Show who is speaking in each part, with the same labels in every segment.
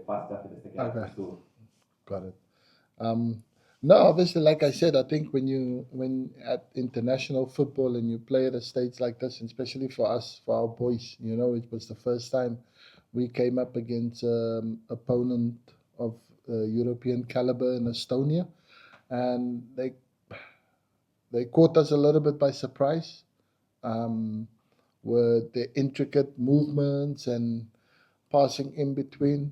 Speaker 1: fast after the second half.
Speaker 2: Okay,
Speaker 1: So
Speaker 2: got it. No, obviously, like I said, I think when at international football and you play at a stage like this, and especially for us, for our boys, it was the first time we came up against opponent of European caliber in Estonia, and they caught us a little bit by surprise. Um, with the intricate movements and passing in between.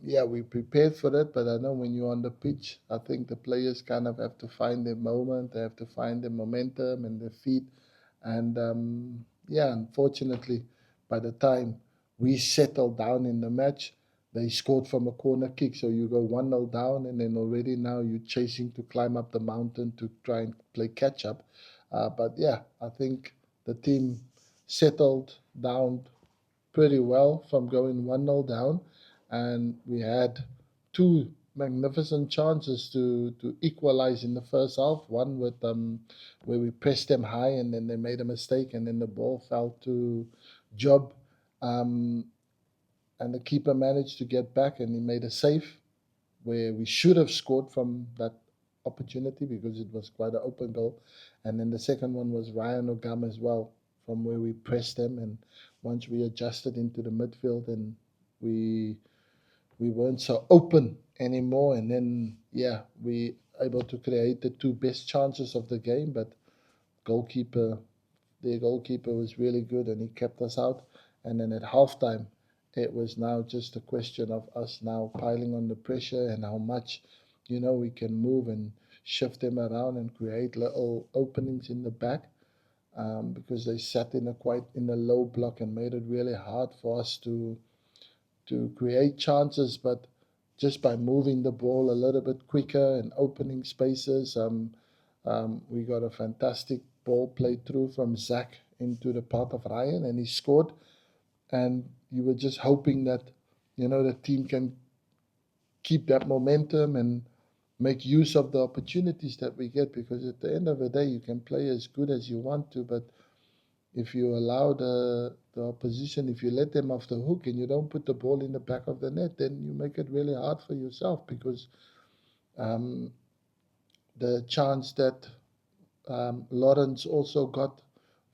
Speaker 2: Yeah, we prepared for it, but I know when you're on the pitch, I think the players kind of have to find their moment, they have to find their momentum and their feet. And yeah, unfortunately, by the time we settled down in the match, they scored from a corner kick. So you go 1-0 down, and then already now you're chasing to climb up the mountain to try and play catch up. But yeah, I think the team settled down pretty well from going 1-0 down, and we had two magnificent chances to equalize in the first half. One with where we pressed them high and then they made a mistake and then the ball fell to Job, um, and the keeper managed to get back and he made a save where we should have scored from that opportunity because it was quite an open goal. And then the second one was Ryan Ogam as well, from where we pressed them. And once we adjusted into the midfield and we we weren't so open anymore. And then yeah, we able to create the two best chances of the game. But goalkeeper, their goalkeeper was really good and he kept us out. And then at halftime, it was now just a question of us now piling on the pressure and how much, we can move and shift them around and create little openings in the back. Because they sat in a quite in a low block and made it really hard for us to create chances. But just by moving the ball a little bit quicker and opening spaces, we got a fantastic ball played through from Zach into the path of Ryan, and he scored. And you were just hoping that the team can keep that momentum and make use of the opportunities that we get, because at the end of the day you can play as good as you want to, but if you allow the opposition, if you let them off the hook and you don't put the ball in the back of the net, then you make it really hard for yourself, because um, the chance that Lawrence also got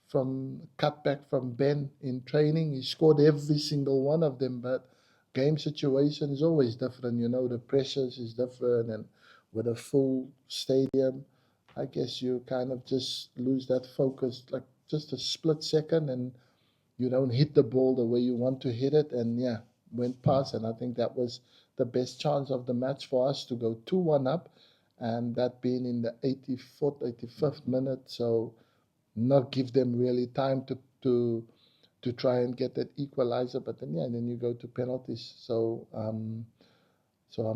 Speaker 2: from cutback from Ben in training, he scored every single one of them, but game situation is always different. The pressures is different, and with a full stadium, I guess you kind of just lose that focus, like just a split second, and you don't hit the ball the way you want to hit it. And yeah, went past, and I think that was the best chance of the match for us to go 2-1 up, and that being in the 84th, 85th minute. So not give them really time to try and get that equalizer. But then yeah, and then you go to penalties. So I'm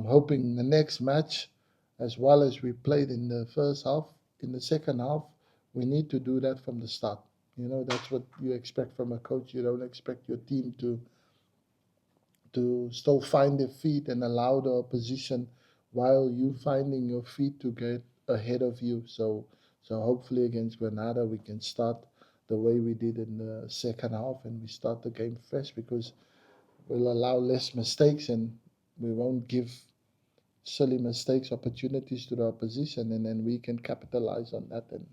Speaker 2: hoping the next match, as well as we played in the first half, in the second half, we need to do that from the start. That's what you expect from a coach. You don't expect your team to still find their feet and allow the opposition while you finding your feet to get ahead of you. So hopefully against Granada we can start the way we did in the second half, and we start the game fresh, because we'll allow less mistakes and we won't give silly mistakes opportunities to the opposition, and then we can capitalize on that, and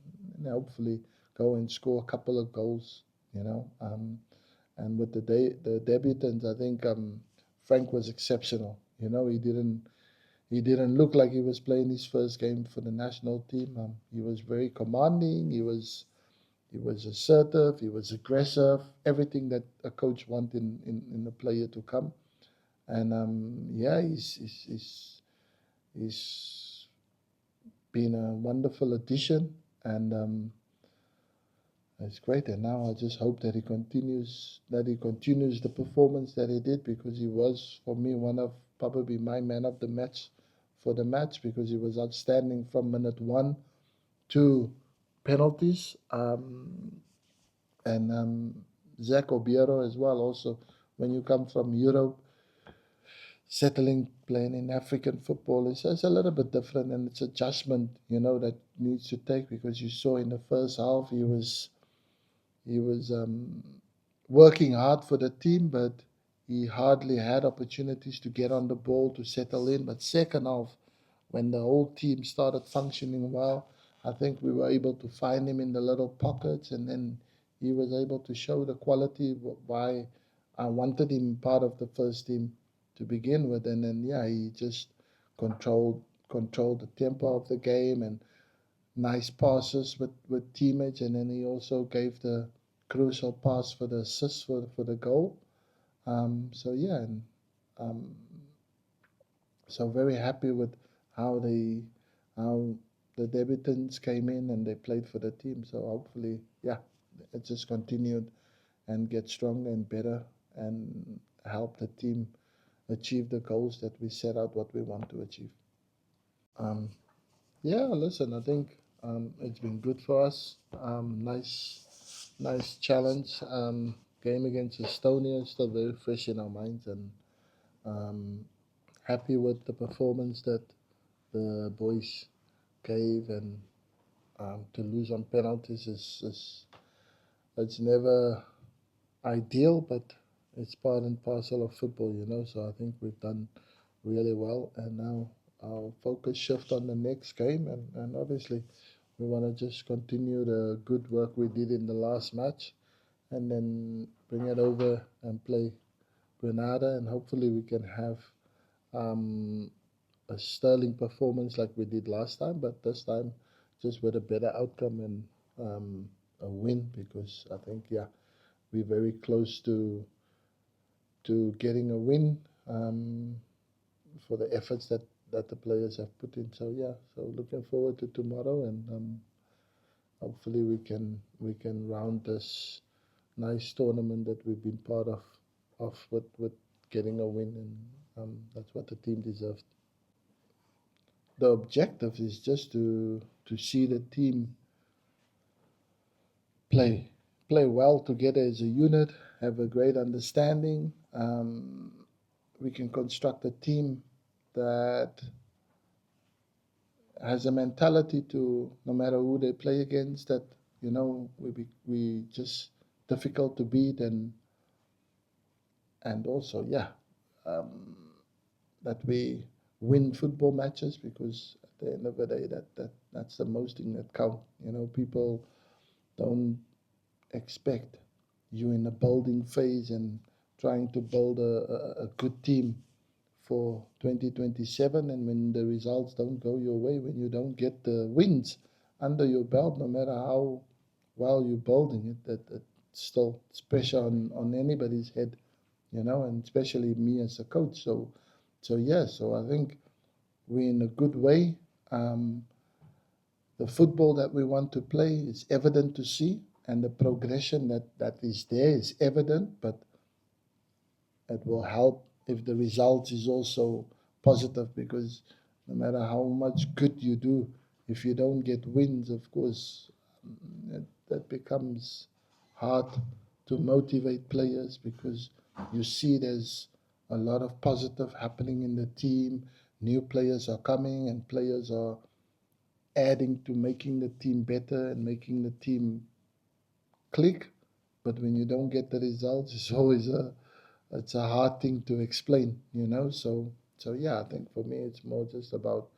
Speaker 2: hopefully go and score a couple of goals. You know, and with the debutants, I think Frank was exceptional. He didn't look like he was playing his first game for the national team. He was very commanding. He was assertive. He was aggressive. Everything that a coach wants in a player to come. And yeah, he's been a wonderful addition, and it's great. And now I just hope that he continues the performance that he did, because he was, for me, one of probably my man of the match for the match, because he was outstanding from minute one to penalties. And Zach Obiero as well. Also, when you come from Europe, settling playing in African football is a little bit different, and it's adjustment that needs to take, because you saw in the first half he was working hard for the team, but he hardly had opportunities to get on the ball to settle in. But second half, when the whole team started functioning well, I think we were able to find him in the little pockets, and then he was able to show the quality why I wanted him part of the first team to begin with. And then yeah, he just controlled the tempo of the game and nice passes with teammates, and then he also gave the crucial pass for the assist for the goal. So yeah, and um, so very happy with how they how the debutants came in and they played for the team. So hopefully, yeah, it just continued and get stronger and better and help the team achieve the goals that we set out what we want to achieve. Um, yeah, listen, I think it's been good for us. Nice challenge. Game against Estonia is still very fresh in our minds, and um, happy with the performance that the boys gave. And to lose on penalties is it's never ideal, but it's part and parcel of football, you know. So I think we've done really well, and now our focus shift on the next game, and obviously we want to just continue the good work we did in the last match, and then bring it over and play Grenada, and hopefully we can have um, a sterling performance like we did last time, but this time just with a better outcome and a win, because I think yeah, we're very close to getting a win for the efforts that the players have put in. So yeah, so looking forward to tomorrow, and hopefully we can round this nice tournament that we've been part of off with getting a win, and that's what the team deserves. The objective is just to see the team play play well together as a unit, have a great understanding. We can construct a team that has a mentality to no matter who they play against, that we just difficult to beat, and also yeah, um, that we win football matches, because at the end of the day that's the most thing that count. People don't expect you in a building phase and trying to build a good team for 2027, and when the results don't go your way, when you don't get the wins under your belt, no matter how well you're building it, that still it's pressure on anybody's head, and especially me as a coach. So yeah, so I think we're in a good way. um, the football that we want to play is evident to see, and the progression that is there is evident, but it will help if the result is also positive, because no matter how much good you do, if you don't get wins, of course, that becomes hard to motivate players, because you see there's a lot of positive happening in the team. New players are coming, and players are adding to making the team better and making the team click. But when you don't get the results, it's a hard thing to explain. So yeah, I think for me it's more just about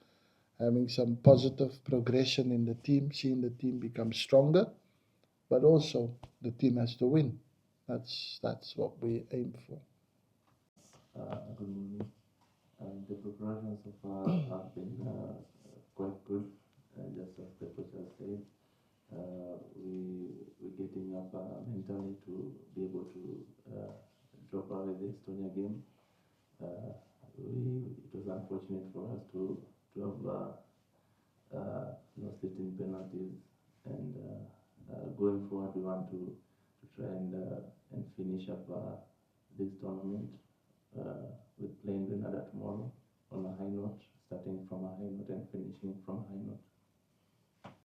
Speaker 2: having some positive progression in the team, seeing the team become stronger, but also the team has to win. That's what we aim for.
Speaker 1: Good morning. The preparations so far have been quite good. Just as the coach has said, we're getting up mentally to be able to drop out of the Estonia game. Uh, it was unfortunate for us to have lost it in penalties, and going forward, we want to try and finish up this tournament with playing Grenada tomorrow on a high note, starting from a high note and finishing from a high note.